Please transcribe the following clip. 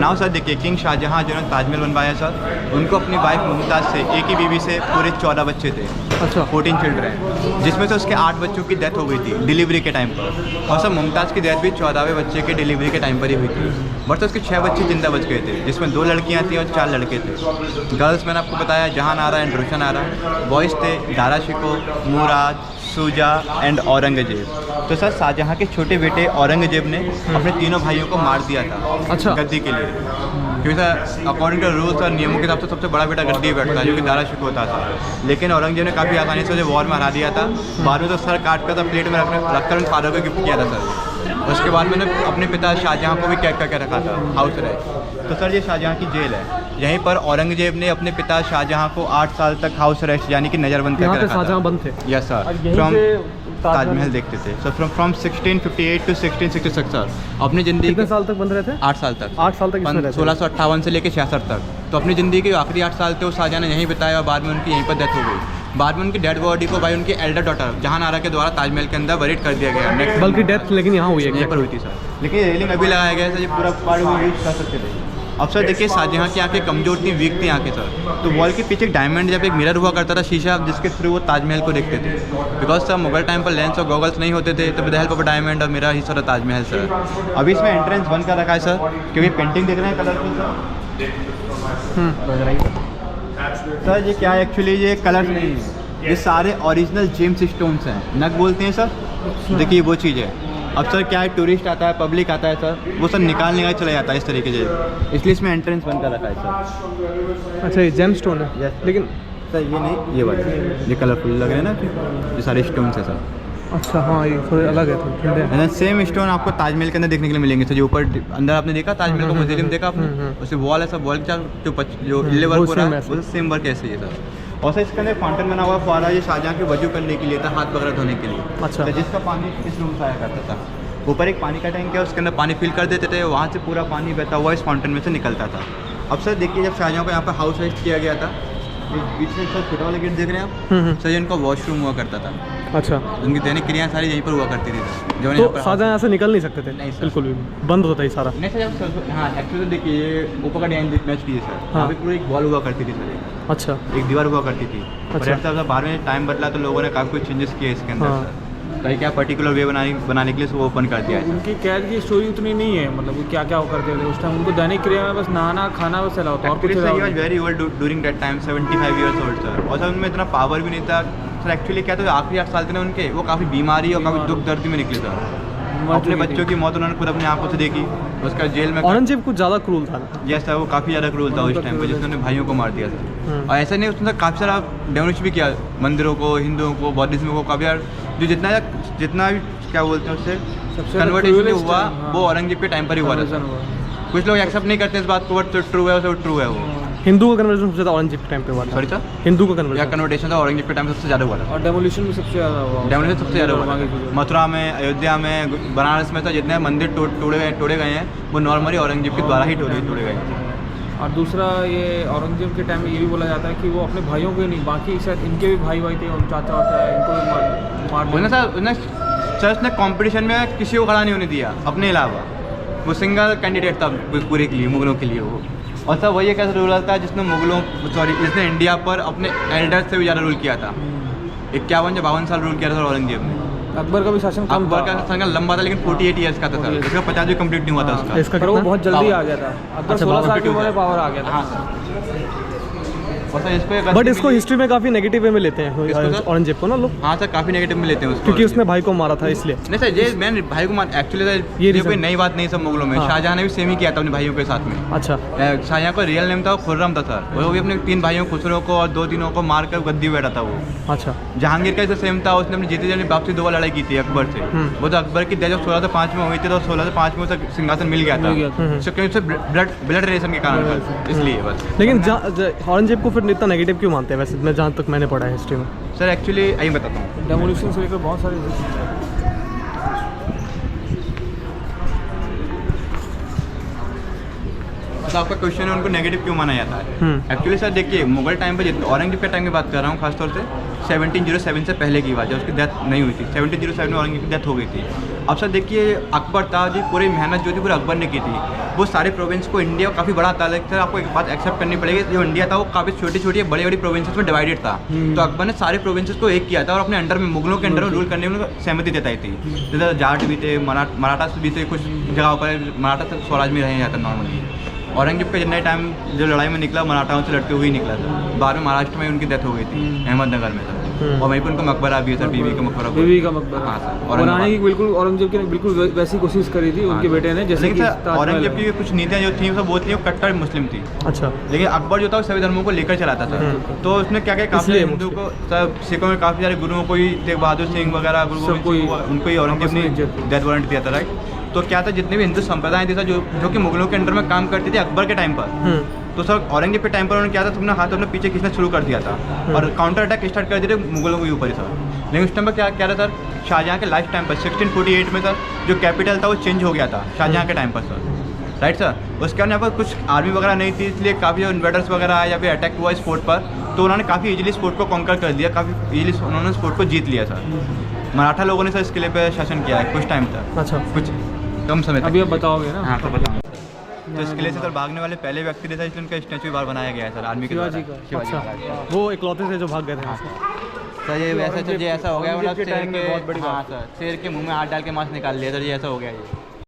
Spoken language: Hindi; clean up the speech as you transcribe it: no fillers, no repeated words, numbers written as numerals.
नाउ सर देखिए, किंग शाहजहाँ जिन्होंने ताजमहल बनवाया सर, उनको अपनी वाइफ मुमताज़ से एक ही बीवी से पूरे 14 बच्चे थे। अच्छा। 14 चिल्ड्रन, जिसमें से उसके 8 बच्चों की डेथ हो गई थी डिलीवरी के टाइम पर। और सर मुमताज़ की डेथ भी 14वें बच्चे के डिलीवरी के टाइम पर ही हुई थी। बट उसके 6 बच्चे जिंदा बच गए थे, जिसमें 2 लड़कियाँ थी और 4 लड़के थे। गर्ल्स मैंने आपको बताया जहान आरा एंड रोशन आरा। बॉयज़ थे दारा शिको, मुराद, शुजा एंड औरंगजेब। तो सर शाहजहाँ के छोटे बेटे औरंगजेब ने अपने तीनों भाइयों को मार दिया था। अच्छा। गद्दी के लिए, क्योंकि सर अकॉर्डिंग टू रूल्स और नियमों के हिसाब से सबसे बड़ा बेटा गद्दी पे बैठता है, जो कि दारा शिको होता था। लेकिन औरंगजेब ने काफ़ी आसानी से उसे वॉर में हरा दिया था। बाद में तो सर काट कर प्लेट में रखकर उन फादर को गिफ्ट किया था सर। उसके बाद मैंने अपने पिता शाहजहाँ को भी कैद करके रखा था हाउस अरेस्ट। तो सर ये शाहजहाँ की जेल है। यहीं पर औरंगजेब ने अपने पिता शाहजहाँ को 8 साल तक हाउस अरेस्ट यानी कि नज़रबंद करके रखा था। शाहजहाँ बंद थे। यस सर, फ्रॉम ताजमहल देखते थे सर, फ्रॉम 1658 टू 1666 सर। अपनी ज़िंदगी कितने साल तक बंद रहे थे? 8 साल तक। 8 साल तक इसमें रहे थे। 1658 से लेकर 66 तक। तो अपनी ज़िंदगी के आखिरी 8 साल थे वो शाहजहाँ ने यहीं बिताया, और बाद में उनकी यहीं पर डेथ हो गई। बाद में उनकी डेड बॉडी को भाई उनकी एल्डर डॉटर जहान आरा के द्वारा ताजमहल के अंदर बरीड कर दिया गया। नेक्स्ट बल्कि डेथ लेकिन यहाँ हुई है, यहीं पर हुई थी सर। लेकिन रेलिंग अभी लगाया गया है सर, ये पूरा पार्ट वो यूज कर सकते थे। अब सर देखिए, शाहजहाँ की आंखें कमजोर थी, वीक थी आंखें सर। तो वॉल के पीछे एक डायमंड जब एक मिरर हुआ करता था शीशा, जिसके थ्रू वो ताजमहल को देखते थे। बिकॉज सर मुगल टाइम पर लेंस और गॉगल्स नहीं होते थे, तो विद हेल्प ऑफ डायमंड और मिरर ही सर ताजमहल सर। अभी इसमें एंट्रेंस बंद कर रखा है सर, क्योंकि पेंटिंग देख रहे हैं कलरफुल सर। ये क्या है एक्चुअली, ये कलर नहीं है, ये सारे ओरिजिनल जेम्स स्टोन्स हैं, नग बोलते हैं सर। देखिए वो चीज़ है। अब सर क्या है, टूरिस्ट आता है, पब्लिक आता है सर, वो सब निकालने का चला जाता है इस तरीके से, इसलिए इसमें एंट्रेंस बंद कर रखा है सर। अच्छा, ये जेम स्टोन है। Yes, sir. लेकिन सर ये नहीं, ये वाले ये कलरफुल लग रहे हैं ना, ये सारे स्टोन्स है सर। अच्छा हाँ, ये थोड़े अलग है, थोड़े ठंडे हैं। सेम स्टोन आपको ताजमहल के अंदर देखने के लिए मिलेंगे सर। जो ऊपर अंदर आपने देखा ताजमहल का म्यूजियम देखा आपने, उससे वॉल है सब, वॉल का जो इले वर्क हो रहा है वो सेम वर्क ऐसे ही है सर। और सर इसके अंदर फाउंटेन बना हुआ फुहारा, ये शाहजहाँ के वजू करने के लिए था, हाथ वगैरह धोने के लिए। अच्छा। तो जिसका पानी इस रूम से आया करता था। ऊपर एक पानी का टैंक है, उसके अंदर पानी फिल कर देते थे, वहाँ से पूरा पानी बहता हुआ इस फाउंटेन में से निकलता था। अब सर देखिए, जब शाहजहाँ को यहाँ पर हाउस अरेस्ट किया गया था, बीच में सर छोटा वाला गेट देख रहे हैं आप सर, ये इनका वॉशरूम हुआ करता था। अच्छा। उनकी दैनिक क्रियाएं सारी यहीं पर हुआ करती थी जो तो शाहजहाँ यहाँ से निकल नहीं सकते थे? नहीं सर, बिल्कुल भी बंद होता था ये सारा। नहीं सर, हाँ एक्चुअली देखिए, ये ऊपर का डिजाइन मैच कीजिए सर। हाँ। अभी पूरी एक वॉल हुआ करती थी सर, अच्छा। एक दीवार हुआ करती थी। अच्छा। अच्छा। बाद में टाइम बदला तो लोगों ने काफ़ी कुछ चेंजेस किए इसके अंदर हाँ। सर। कहीं क्या पर्टिकुलर वे बनाने के लिए वो ओपन कर दिया है। उनकी कैद की स्टोरी उतनी नहीं है, मतलब वो क्या क्या वो करते थे उस टाइम। उनको दैनिक क्रिया में बस नहाना खाना बस चला होता, और कुछ very old during that time, 75 years old sir. और सर उनमें इतना पावर भी नहीं था सर। एक्चुअली क्या था, आखिरी 8 साल थे ना उनके, वो काफ़ी बीमारी और काफ़ी दुख दर्द में निकले सर। अपने बच्चों की मौत उन्होंने खुद अपनी आंखों से देखी। उसका जेल में औरंगजेब कुछ ज़्यादा क्रूल था। यस सर, वो काफ़ी ज़्यादा क्रूर था उस टाइम पे, जिसने अपने भाइयों को मार दिया था। और ऐसा नहीं, उसने काफ़ी सारा डेमोलिश भी किया, मंदिरों को, हिंदुओं को, बौद्धिज्म को, काफ़ी यार जो जितना भी क्या बोलते हैं उससे कन्वर्टेशन हुआ वो औरंगजेब के टाइम पर ही हुआ था सर। कुछ लोग एक्सेप्ट नहीं करते इस बात को, बट ट्रू है, ट्रू है वो। हिंदू का कन्वर्जन सबसे ज़्यादा औरंगजेब के टाइम पे हुआ था। सॉरी सर, हिंदू का कन्वर्टेशन था औरंगजेब के टाइम सबसे ज़्यादा हुआ था। और डेमोलिशन भी सबसे ज़्यादा हुआ। डेमोलिशन सबसे ज़्यादा हुआ था। मथुरा में, अयोध्या में, बनारस में, जितने मंदिर तोड़े गए हैं वो नॉर्मली औरंगजेब के द्वारा ही तोड़े गए हैं। और दूसरा, ये औरंगजेब के टाइम में ये भी बोला जाता है कि वो अपने भाइयों को नहीं, बाकी शायद इनके भी भाई थे, चाचा वाचा है, इनको भी मार सर उसने कंपटीशन में किसी को खड़ा नहीं होने दिया अपने अलावा। वो सिंगल कैंडिडेट था पूरे के लिए, मुगलों के लिए वो। और सर वही एक ऐसा रूलर था जिसने इंडिया पर अपने एल्डर्स से भी ज़्यादा रूल किया था। 51 या 52 साल रूल किया था औरंगजेब ने। अकबर का भी शासन कम अकबर का शासन लंबा था, लेकिन 48 ईयर्स का था सर। इसका 50 भी कंप्लीट नहीं हुआ था उसका। इसका पर वो बहुत जल्दी आ गया था। अकबर 16 साल की उम्र में पावर आ गया था। हाँ सर। बट इसको हिस्ट्री में काफ़ी नेगेटिव वे में लेते हैं औरंगजेब को ना लोग। हाँ सर, काफ़ी नेगेटिव में लेते हैं उसको, क्योंकि उसने भाई को मारा था इसलिए। नहीं सर, ये मैंने भाई को मारा एक्चुअली सर, ये कोई नई बात नहीं सब मुगलों में। शाहजहाँ ने भी सेम ही किया था अपने भाइयों के साथ में। अच्छा। शाहजहाँ का रियल नेम था खुर्रम था सर। वो भी अपने 3 भाइयों खुसरो को और 2-3 को मार कर गद्दी बैठा था वो। अच्छा। जहांगीर का ऐसा सेम था, उसने अपनी जीते जाने बाप से 2 बार लड़ाई की थी अकबर से। वो तो अकबर की जब 1605 में हुई थी, तो 1605 में उसका सिंहासन मिल गया था, क्योंकि उससे ब्लड रिलेशन के कारण, इसलिए बस। लेकिन औरंगजेब को फिर इतना नेगेटिव क्यों मानते हैं वैसे, मैं जहाँ तक मैंने पढ़ा है हिस्ट्री में? सर एक्चुअली यही बताता हूँ, डेमोलिशन से लेकर बहुत सारे तो आपका क्वेश्चन है उनको नेगेटिव क्यों माना जाता है। एक्चुअली सर देखिए, मुगल टाइम पर औरंगजेब के टाइम की बात कर रहा हूँ खासतौर से 1707 से पहले की बात है, उसकी डेथ नहीं हुई थी। 1707 में औरंगजेब की डेथ हो गई थी। अब सर देखिए, अकबर था जी, पूरी मेहनत जो थी पूरे अकबर ने की थी। वो सारे प्रोविंस को इंडिया काफ़ी बड़ा था, लेकिन आपको एक बात एक्सेप्ट करनी पड़ेगी, जो इंडिया था वो काफ़ी छोटी छोटी बड़ी बड़ी प्रोविंसेस में डिवाइडेड था। तो अकबर ने सारे प्रोविंसेस को एक किया था और अपने अंडर में, मुगलों के अंडर में रूल करने में सहमति जताई थी। जैसे जाट भी थे, मराठा भी थे, कुछ जगहों पर मराठा स्वराज में रहे जाता नॉर्मली। औरंगजेब का जितना टाइम जो लड़ाई में निकला, मराठाओं से लड़ते हुए ही निकला था। बाद में महाराष्ट्र में उनकी डेथ हो गई थी, अहमदनगर में था। और वहीं पर उनका मकबरा भी है सर, बीवी का मकबरा। बीवी का मकबरा, हाँ सर। बनाने की बिल्कुल औरंगजेब की बिल्कुल वैसी कोशिश करी थी उनके बेटे ने, जैसे कि औरंगजेब की कुछ नीतियाँ जो थी वो थी, वो कट्टर मुस्लिम थी। अच्छा। लेकिन अकबर जो था वो सभी धर्मों को लेकर चलाता था। तो उसने क्या किया, काफ़ी हिंदू को, सब सिखों में काफ़ी सारे गुरुओं को ही, तेग बहादुर सिंह वगैरह, गुरु गोविंद सिंह, उनको ही औरंगजेब ने डेथ वारंट दिया था, राइट। तो क्या था, जितने भी हिंदू संप्रदाय थे जो कि मुगलों के अंडर में काम करती थी अकबर के टाइम पर, तो सर औरंगजेब के टाइम पर उन्होंने क्या था, तुमने हाथ अपने पीछे खींचना शुरू कर दिया था और काउंटर अटैक स्टार्ट कर दिए थे मुगलों के ऊपर ही सर। लेकिन उस टाइम पर क्या था सर, शाहजहाँ के लाइफ टाइम पर 1648 में सर जो कैपिटल था वो चेंज हो गया था शाहजहाँ के टाइम पर सर, राइट सर। उसके बाद यहाँ पर कुछ आर्मी वगैरह नहीं थी, इसलिए काफ़ी जो इन्वेडर्स वगैरह आए या फिर अटैक हुआ इस फोर्ट पर, तो उन्होंने काफ़ी इजीली इस फोर्ट को कॉन्कर कर दिया, काफ़ी इजीली उन्होंने इस फोर्ट को जीत लिया सर। मराठा लोगों ने सर इस किले पर शासन किया है कुछ टाइम तक। अच्छा। कुछ कम समय तक। अभी आप बताओगे ना? हाँ तो बताऊँ। तो इस किले से सर भागने वाले पहले व्यक्ति थे सर, इसलिए उनका स्टैचू बार बनाया गया है सर, आर्मी के द्वारा। शिवाजी का। वो इकलौते थे जो भाग गए थे सर। ये वैसा जो ऐसा हो गया, मतलब शेर के, हाँ सर, शेर के मुंह में हाथ डाल के मांस निकाल लिया सर, ये ऐसा हो गया ये।